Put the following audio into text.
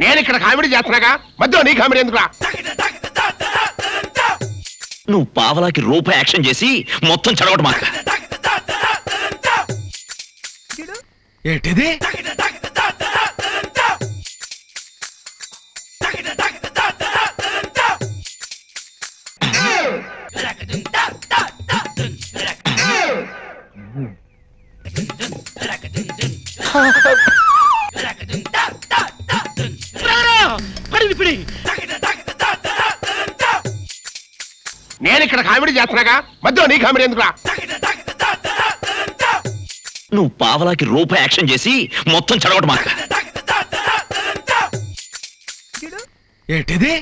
నేను ఇక్కడ కామెడీ చేస్తున్నాగా మధ్యలో నీ కామెడీ ఎందుకురా? నువ్వు పావలాకి రూపాయి యాక్షన్ చేసి మొత్తం చెడగొట్టు మాకు. ఏంటిది? నేను ఇక్కడ కామెడీ చేస్తున్నాగా మధ్యలో నీ కామెడీ ఎందుకురా? నువ్వు పావలాకి రూపాయి యాక్షన్ చేసి మొత్తం చెడగొట్టు మాకు. ఏంటిది?